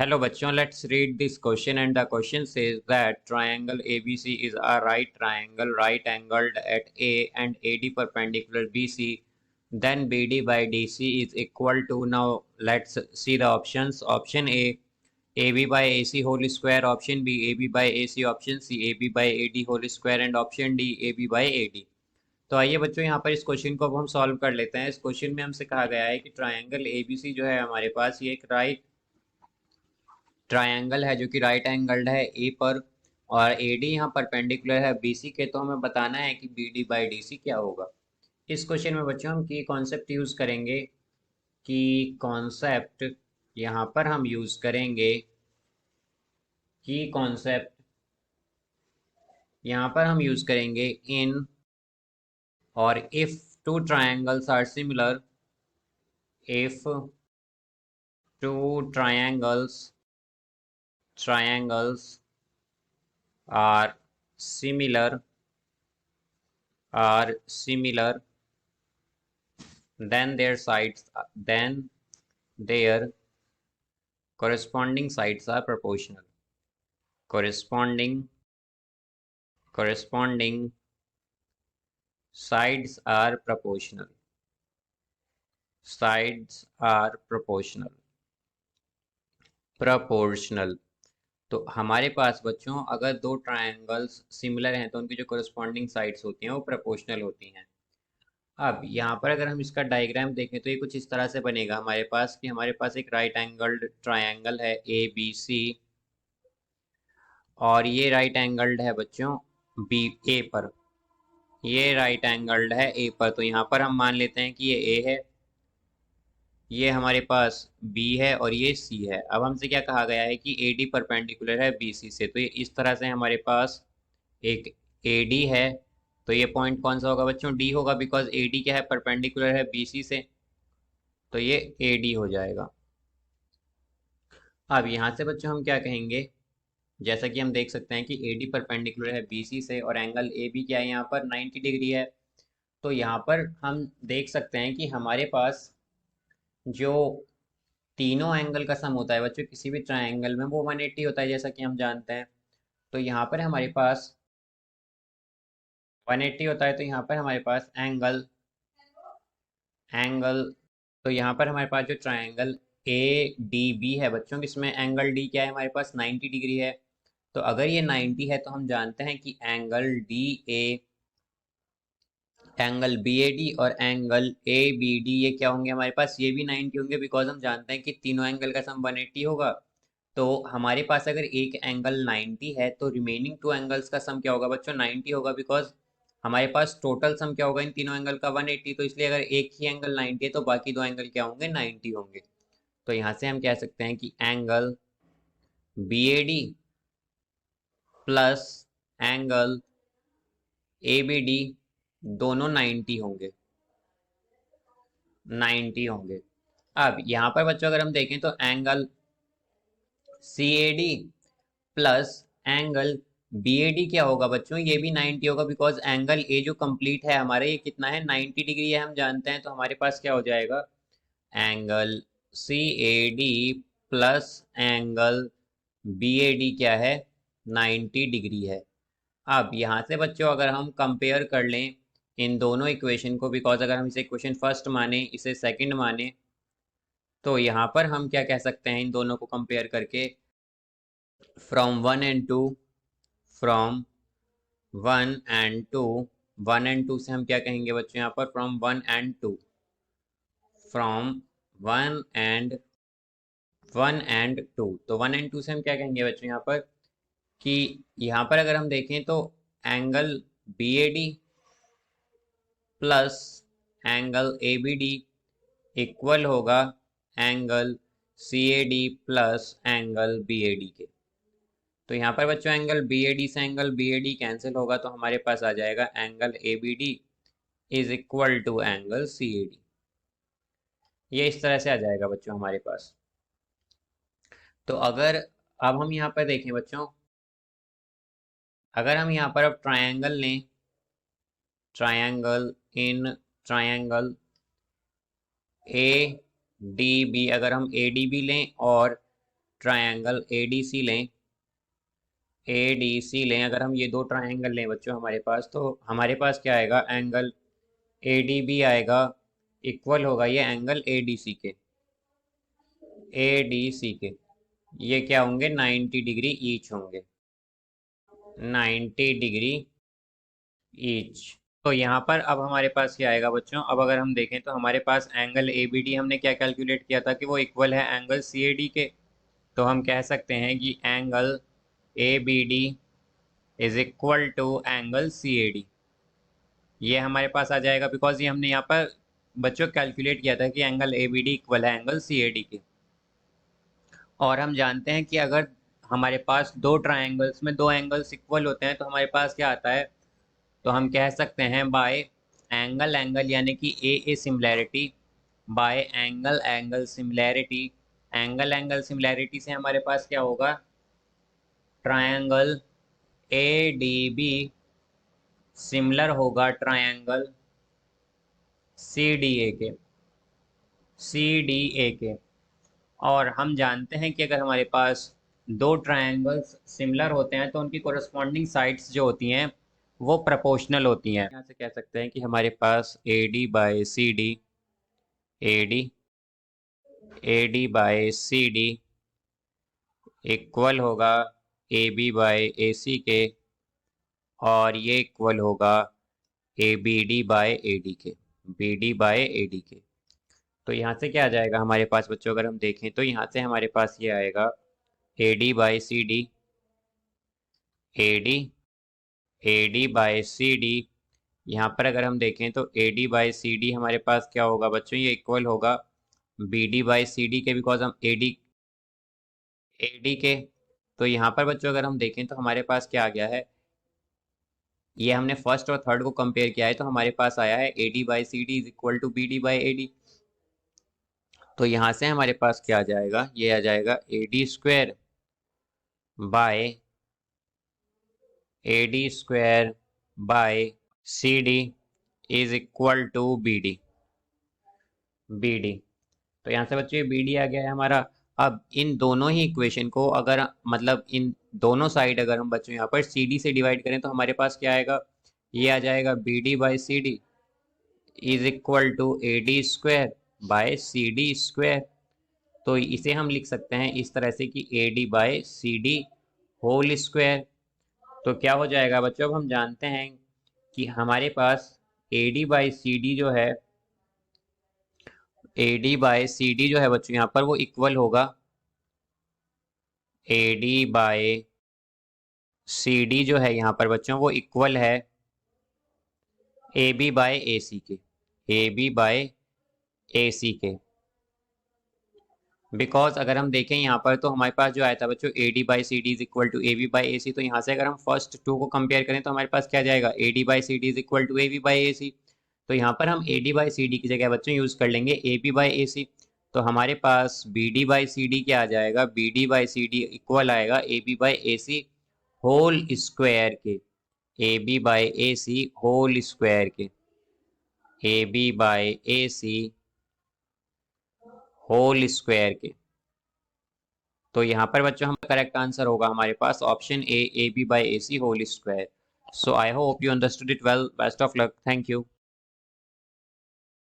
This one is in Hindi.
Hello bachon, let's read this question, and the question says that triangle ABC is a right triangle right angled at A and AD perpendicular BC. Then BD by DC is equal to, now let's see the options. Option A, AB by AC whole square. Option B, AB by AC. Option C, AB by AD whole square. And option D, AB by AD. तो आइए बच्चों यहाँ पर इस क्वेश्चन को अब हम सॉल्व कर लेते हैं। इस क्वेश्चन में हमसे कहा गया है कि ट्राइंगल एबीसी जो है हमारे पास, ये एक राइट ट्रायंगल है जो कि राइट एंगल्ड है ए पर, और एडी यहाँ परपेंडिकुलर है बीसी के। तो हमें बताना है कि बीडी बाई डीसी क्या होगा। इस क्वेश्चन में बच्चों हम की कॉन्सेप्ट यूज करेंगे। की कॉन्सेप्ट यहाँ पर हम यूज करेंगे। की कॉन्सेप्ट यहाँ पर हम यूज करेंगे इन और if two triangles are similar, if two triangles are similar are similar, then their corresponding sides are proportional. Corresponding sides are proportional. Sides are proportional. तो हमारे पास बच्चों अगर दो ट्रायंगल्स सिमिलर हैं तो उनकी जो corresponding sides होती हैं वो proportional होती हैं। अब यहाँ पर अगर हम इसका डायग्राम देखें तो ये कुछ इस तरह से बनेगा हमारे पास, कि हमारे पास एक राइट एंगल्ड ट्रायंगल है ए बी सी, और ये राइट एंगल्ड है बच्चों बी ए पर। ये राइट एंगल्ड है ए पर, तो यहाँ पर हम मान लेते हैं कि ये ए है, ये हमारे पास बी है और ये सी है। अब हमसे क्या कहा गया है कि ए डी परपेंडिकुलर है बी सी से, तो ये इस तरह से हमारे पास एक ए डी है। तो ये पॉइंट कौन सा होगा बच्चों? डी होगा, बिकॉज ए डी क्या है? परपेंडिकुलर है बी सी से, तो ये ए डी हो जाएगा। अब यहाँ से बच्चों हम क्या कहेंगे, जैसा कि हम देख सकते हैं कि ए डी परपेंडिकुलर है बी सी से और एंगल ए बी क्या है यहाँ पर 90 डिग्री है। तो यहाँ पर हम देख सकते हैं कि हमारे पास जो तीनों एंगल का सम होता है बच्चों किसी भी ट्रायंगल में, वो 180 होता है, जैसा कि हम जानते हैं। तो यहाँ पर हमारे पास 180 होता है, तो यहाँ पर हमारे पास एंगल एंगल तो यहाँ पर हमारे पास जो ट्रायंगल ए डी बी है बच्चों, इसमें एंगल डी क्या है हमारे पास? 90 डिग्री है। तो अगर ये 90 है तो हम जानते हैं कि एंगल बी ए डी और एंगल ए बी डी ये क्या होंगे हमारे पास? ये भी 90 होंगे, बिकॉज हम जानते हैं कि तीनों एंगल का सम 180 होगा। तो हमारे पास अगर एक एंगल 90 है तो रिमेनिंग टू एंगल्स का सम क्या होगा बच्चों? 90 होगा, बिकॉज हमारे पास टोटल सम क्या होगा इन तीनों एंगल का? 180। तो इसलिए अगर एक ही एंगल 90 है तो बाकी दो एंगल क्या होंगे? 90 होंगे। तो यहाँ से हम कह सकते हैं कि angle B A D plus angle A B D दोनों 90 होंगे, 90 होंगे। अब यहाँ पर बच्चों अगर हम देखें तो angle C A D plus angle B A D क्या होगा बच्चों? ये भी 90 होगा, बिकॉज एंगल ए जो कंप्लीट है हमारे, ये कितना है? 90 डिग्री है, हम जानते हैं। तो हमारे पास क्या हो जाएगा? Angle C A D plus angle B A D क्या है? 90 डिग्री है। अब यहाँ से बच्चों अगर हम कंपेयर कर लें इन दोनों इक्वेशन को, बिकॉज अगर हम इसे इक्वेशन फर्स्ट माने इसे सेकंड माने, तो यहाँ पर हम क्या कह सकते हैं इन दोनों को कंपेयर करके? From one and two, from one and two, one and two से हम क्या कहेंगे बच्चों यहाँ पर? From one and two, from one and two. तो वन एंड टू से हम क्या कहेंगे बच्चों यहाँ पर? कि यहाँ पर अगर हम देखें तो angle B A D plus angle A B D equal होगा angle C A D plus angle B A D के। तो यहाँ पर बच्चों एंगल बी ए डी से angle B A D cancel होगा, तो हमारे पास आ जाएगा angle A B D is equal to angle C A D. ये इस तरह से आ जाएगा बच्चों हमारे पास। तो अगर अब हम यहाँ पर देखें बच्चों, अगर हम यहाँ पर अब ट्रायंगल लें, ट्रायंगल ए डी बी, अगर हम ए डी बी लें और ट्रायंगल एडीसी लें, एडीसी लें, अगर हम ये दो ट्रायंगल लें बच्चों हमारे पास, तो हमारे पास क्या आएगा, एंगल एडीबी आएगा, इक्वल होगा ये एंगल एडीसी के, एडीसी के, ये क्या होंगे 90 डिग्री ईच होंगे, 90 डिग्री ईच। तो यहाँ पर अब हमारे पास क्या आएगा बच्चों, अब अगर हम देखें तो हमारे पास एंगल ए बी डी हमने क्या कैलकुलेट किया था कि वो इक्वल है एंगल सी ए डी के। तो हम कह सकते हैं कि angle A B D is equal to angle C A D, ये हमारे पास आ जाएगा बिकॉज ये हमने यहाँ पर बच्चों कैलकुलेट किया था कि angle A B D equal है एंगल सी ए डी के। और हम जानते हैं कि अगर हमारे पास दो ट्रायंगल्स में दो एंगल्स इक्वल होते हैं तो हमारे पास क्या आता है, तो हम कह सकते हैं बाय एंगल एंगल यानी कि A similarity, by angle angle similarity, angle angle similarity से हमारे पास क्या होगा, triangle A D B similar होगा ट्रायंगल सी डी ए के, सी डी ए के। और हम जानते हैं कि अगर हमारे पास दो ट्रायंगल्स सिमिलर होते हैं तो उनकी कोरस्पॉन्डिंग साइड्स जो होती हैं वो प्रोपोर्शनल होती हैं। यहाँ से कह सकते हैं कि हमारे पास A D by C D, A D, A D by C D equal होगा ए बी बाई ए सी के, और ये इक्वल होगा A B D by A D के, B D by A D के। तो यहाँ से क्या आ जाएगा हमारे पास बच्चों, अगर हम देखें तो यहाँ से हमारे पास ये आएगा A D by C D, A D, A D by C D. यहाँ पर अगर हम देखें तो A D by C D हमारे पास क्या होगा बच्चों, ये इक्वल होगा B D by C D के, बिकॉज हम ए डी के। तो यहाँ पर बच्चों अगर हम देखें तो हमारे पास क्या आ गया है, ये हमने फर्स्ट और थर्ड को कंपेयर किया है तो हमारे पास आया है A D by C D is equal to B D by A D. तो यहाँ से हमारे पास क्या आ जाएगा, ये आ जाएगा A D square by A D square by C D is equal to B D, B D. तो यहाँ से बच्चों ये बी डी आ गया है हमारा। अब इन दोनों ही इक्वेशन को अगर मतलब इन दोनों साइड अगर हम बच्चों यहाँ पर सी डी से डिवाइड करें तो हमारे पास क्या आएगा, ये आ जाएगा B D by C D is equal to A D square by C D square. तो इसे हम लिख सकते हैं इस तरह से कि A D by C D whole square. तो क्या हो जाएगा बच्चों, अब हम जानते हैं कि हमारे पास A D by C D जो है, A D by C D जो है बच्चों यहाँ पर वो इक्वल होगा A D by C D जो है यहाँ पर बच्चों वो इक्वल है ए बी बाई ए सी के, ए बी बाई ए सी के। बिकॉज अगर हम देखें यहाँ पर तो हमारे पास जो आया था बच्चों A D by C D is equal to A B by A C, तो यहाँ से अगर हम फर्स्ट टू को कंपेयर करें तो हमारे पास क्या जाएगा, A D by C D is equal to A B by A C. तो यहाँ पर हम A D by C D की जगह बच्चों यूज़ कर लेंगे ए बी बाई ए सी। तो हमारे पास B D by C D क्या आ जाएगा, B D by C D equal आएगा A B by A C whole square के, A B by A C whole square के, A B by A C whole square के। तो यहाँ पर बच्चों हम करेक्ट आंसर होगा हमारे पास option A, A B by A C whole square. So I hope you understood it well, best of luck, thank you.